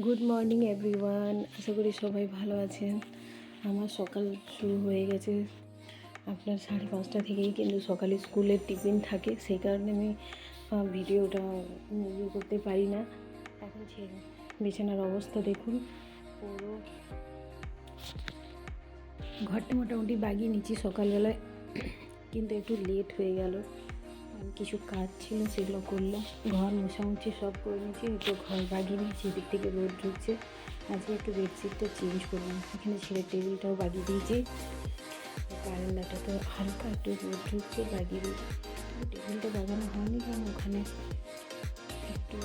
Good morning everyone, আশা করি সবাই ভালো আছেন। আমার সকাল শুরু হয়ে গেছে আপনার 5:30 থেকেই, কিন্তু সকালে স্কুলের টিফিন থাকে, সেই কারণে আমি ভিডিওটা করতে পারি না। এখন বিছানার অবস্থা দেখুন, পুরো ঘরটা মোটামুটি বাগিয়ে নিচ্ছি সকালবেলায়, কিন্তু একটু লেট হয়ে গেল। কিছু কাজ ছিল সেগুলো করলাম, ঘর মোছামুছি সব করে নিয়েছি, একটু ঘর বাগিয়ে নিয়েছি। এদিক থেকে রোদ ঢুকছে, আজকে একটু বেডশিটটা চেঞ্জ করলাম। এখানে ছেড়ে টেবিলটাও বাগিয়ে দিয়েছি, বারান্দাটা তো হালকা একটু রোদ ঢুকছে, বাগিয়ে দিয়েছি। টেবিলটা বাগানো হয়নি কারণ ওখানে একটু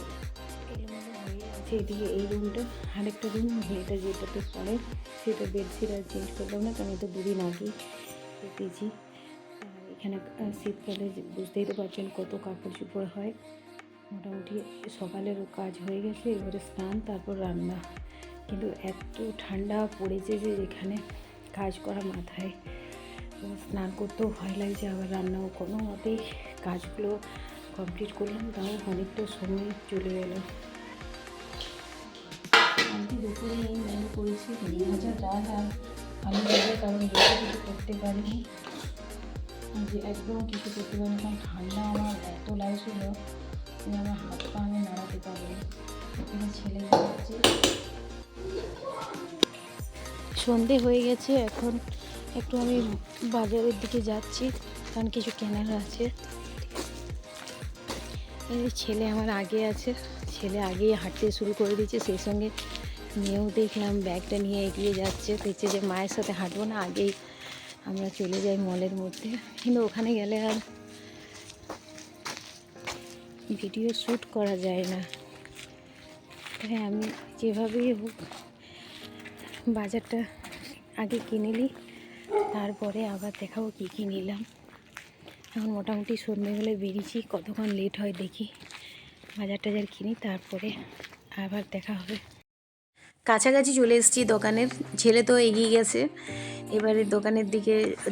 এলোমেলো হয়ে আছে। এদিকে এই রুমটা আরেকটা রুম, এটা যেটাতে পড়ে সেটা বেডশিট আর চেঞ্জ করলাম না, কারণ এটা দুদিন আগেই পেতেছি। এখানে শীতকালে বুঝতেই তো পারছেন কত কাপড় চোপড় হয়। মোটামুটি সকালের কাজ হয়ে গেছে, এবারে স্নান, তারপর রান্না। কিন্তু এত ঠান্ডা পড়েছে যে এখানে কাজ করা মাথায়, স্নান করতেও ভয় লাগছে, আবার রান্নাও কোনো মতেই কাজগুলো কমপ্লিট করলাম, তাও অনেকটা সময় চলে গেল। আমি দুপুরে এই মেনু করেছি ভাজা ডাল আর আলু ভাজা, কারণ বেশি কিছু করতে পারিনি, যে একদম কিছু করতে পারিনি, কারণ ঠান্ডা আমার এত লাগছিল যে আমার হাত পা আমি নাড়াতে পারিনি। এখানে ছেলে যাচ্ছে, সন্ধে হয়ে গেছে, এখন একটু আমি বাজারের দিকে যাচ্ছি, কারণ কিছু কেনার আছে। এই ছেলে আমার আগে আছে, ছেলে আগেই হাঁটতে শুরু করে দিয়েছে, সেই সঙ্গে মেয়েও দেখলাম ব্যাগটা নিয়ে এগিয়ে যাচ্ছে, দেখছে যে মায়ের সাথে হাঁটবো না, আগেই আমরা চলে যাই মলের মধ্যে। কিন্তু ওখানে গেলে আর ভিডিও শ্যুট করা যায় না, তাই আমি যেভাবেই হোক বাজারটা আগে কিনে নিই, তারপরে আবার দেখাবো কী কী নিলাম। এখন মোটামুটি সন্ধ্যেবেলা বেরিয়েছি, কতক্ষণ লেট হয় দেখি, বাজার টাজার কিনি, তারপরে আবার দেখা হবে। কাছাকাছি চলে এসেছি দোকানের, ছেলে তো এগিয়ে গেছে, এবারে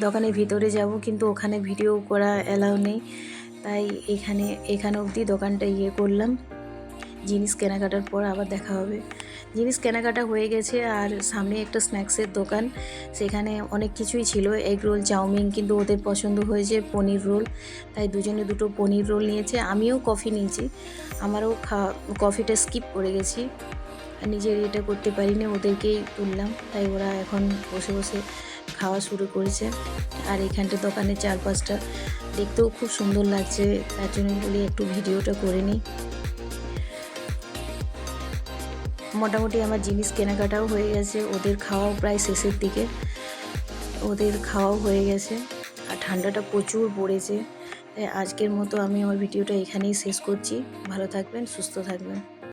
দোকানের ভিতরে যাব, কিন্তু ওখানে ভিডিও করা অ্যালাউ নেই, তাই এখানে অবধি দোকানটা করলাম। জিনিস কেনাকাটার পর আবার দেখা হবে। জিনিস কেনাকাটা হয়ে গেছে, আর সামনে একটা স্ন্যাক্সের দোকান, সেখানে অনেক কিছুই ছিল, এগ রোল, চাউমিন, কিন্তু ওদের পছন্দ হয়েছে পনির রোল, তাই দুজনে দুটো পনির রোল নিয়েছে। আমিও কফি নিয়েছি, আমারও কফিটা স্কিপ করে গেছি, নিজের এটা করতে পারিনি, ওদেরকেই তুললাম, তাই ওরা এখন বসে বসে খাওয়া শুরু করেছে। আর এখানটা দোকানের চারপাশটা দেখতেও খুব সুন্দর লাগছে, তার জন্য বলি একটু ভিডিওটা করে নিই। মোটামুটি আমার জিনিস কেনাকাটাও হয়ে গেছে, ওদের খাওয়াও প্রায় শেষের দিকে, আর ঠান্ডাটা প্রচুর পড়েছে। তাই আজকের মতো আমি আমার ভিডিওটা এখানেই শেষ করছি। ভালো থাকবেন, সুস্থ থাকবেন।